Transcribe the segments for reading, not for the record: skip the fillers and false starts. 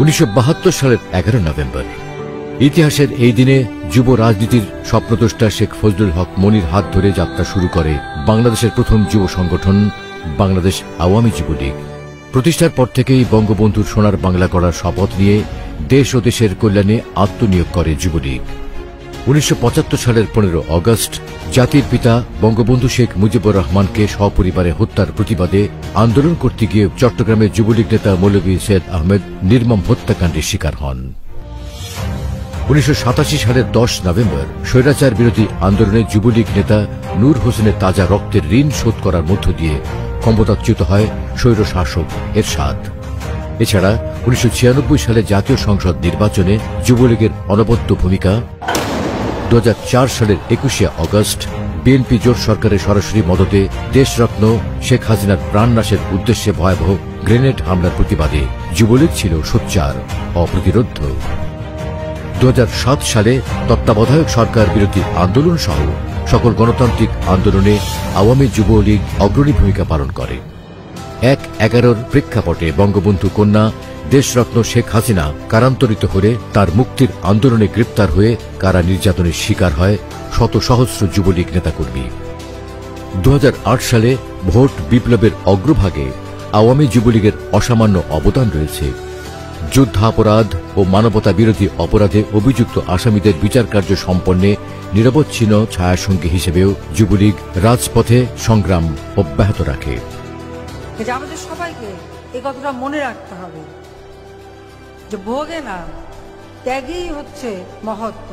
1972 সালের 11 নভেম্বর ইতিহাসের এই দিনে যুব রাজনীতির স্বপ্নদ্রষ্টা শেখ ফজলুল হক মনির হাত ধরে যাত্রা শুরু করে বাংলাদেশের প্রথম যুব সংগঠন বাংলাদেশ আওয়ামী যুবলীগ। প্রতিষ্ঠার পর থেকেই বঙ্গবন্ধুর সোনার বাংলা করার শপথ নিয়ে দেশ ও দেশের কল্যাণে আত্মনিয়োগ করে যুবলীগ। 1975 সালের 15 অগস্ট জাতির পিতা বঙ্গবন্ধু শেখ মুজিবুর রহমানকে সপরিবারে হত্যার প্রতিবাদে আন্দোলন করতে গিয়ে চট্টগ্রামের যুবলীগ নেতা মৌলভী সৈয়দ আহমেদ নির্মম হত্যাকাণ্ডের শিকার হন। 1987 সালের 10 নভেম্বর স্বৈরাচার বিরোধী আন্দোলনে যুবলীগ নেতা নূর হোসেনের তাজা রক্তের ঋণ শোধ করার মধ্য দিয়ে ক্ষমতাচ্যুত হয় স্বৈরশাসক এরশাদ। এছাড়া 1996 সালে জাতীয় সংসদ নির্বাচনে যুবলীগের অনবদ্য ভূমিকা, 2004 সালের 21 অগস্ট বিএনপি জোট সরকারের সরাসরি মদতে দেশরত্ন শেখ হাসিনার প্রাণনাশের উদ্দেশ্যে ভয়াবহ গ্রেনেড হামলার প্রতিবাদে যুবলীগ ছিল সোচ্চার, অপ্রতিরোধ্য। 2007 সালে তত্ত্বাবধায়ক সরকার বিরোধী আন্দোলন সহ সকল গণতান্ত্রিক আন্দোলনে আওয়ামী যুবলীগ অগ্রণী ভূমিকা পালন করে। 1/11 প্রেক্ষাপটে বঙ্গবন্ধু কন্যা দেশরত্ন শেখ হাসিনা কারান্তরিত হলে তার মুক্তির আন্দোলনে গ্রেপ্তার হয়ে কারা নির্যাতনের শিকার হয় শত সহস্র যুবলীগ নেতাকর্মী। 2008 সালে ভোট বিপ্লবের অগ্রভাগে আওয়ামী যুবলীগের অসামান্য অবদান রয়েছে। যুদ্ধাপরাধ ও মানবতা বিরোধী অপরাধে অভিযুক্ত আসামিদের বিচারকার্য সম্পন্নে নিরবচ্ছিন্ন ছায়াসঙ্গী হিসেবেও যুবলীগ রাজপথে সংগ্রাম অব্যাহত রাখে। আমাদের সবাইকে এই কথাটা মনে রাখতে হবে যে ভোগে না, ত্যাগেই হচ্ছে মহত্ব।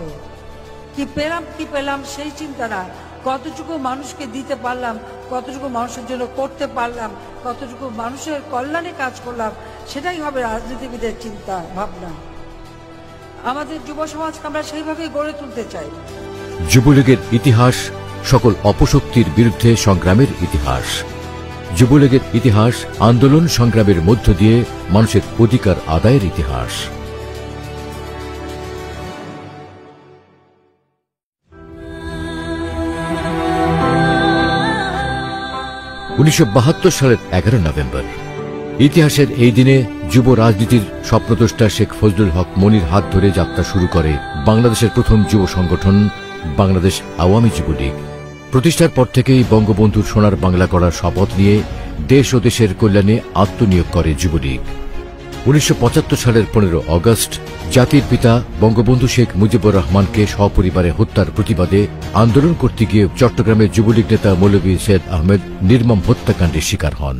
কি পেলাম সেই চিন্তাটা, কতটুকু মানুষকে দিতে পারলাম, কতটুকু মানুষের জন্য করতে পারলাম, কতটুকু মানুষের কল্যাণে কাজ করলাম, সেটাই হবে রাজনীতিবিদের চিন্তা ভাবনা। আমাদের যুব সমাজকে আমরা সেইভাবেই গড়ে তুলতে চাই। যুবলীগের ইতিহাস সকল অপশক্তির বিরুদ্ধে সংগ্রামের ইতিহাস। যুবলীগের ইতিহাস আন্দোলন সংগ্রামের মধ্য দিয়ে মানুষের অধিকার আদায়ের ইতিহাস। 1972 সালের 11 নভেম্বর ইতিহাসের এই দিনে যুব রাজনীতির স্বপ্নদ্রষ্টা শেখ ফজলুল হক মনির হাত ধরে যাত্রা শুরু করে বাংলাদেশের প্রথম যুব সংগঠন বাংলাদেশ আওয়ামী যুবলীগ। প্রতিষ্ঠার পর থেকেই বঙ্গবন্ধুর সোনার বাংলা করার শপথ নিয়ে দেশ ও দেশের কল্যাণে আত্মনিয়োগ করে যুবলীগ। 1975 সালের 15 অগস্ট জাতির পিতা বঙ্গবন্ধু শেখ মুজিবুর রহমানকে সপরিবারে হত্যার প্রতিবাদে আন্দোলন করতে গিয়ে চট্টগ্রামের যুবলীগ নেতা মৌলভী সৈয়দ আহমেদ নির্মম হত্যাকাণ্ডের শিকার হন।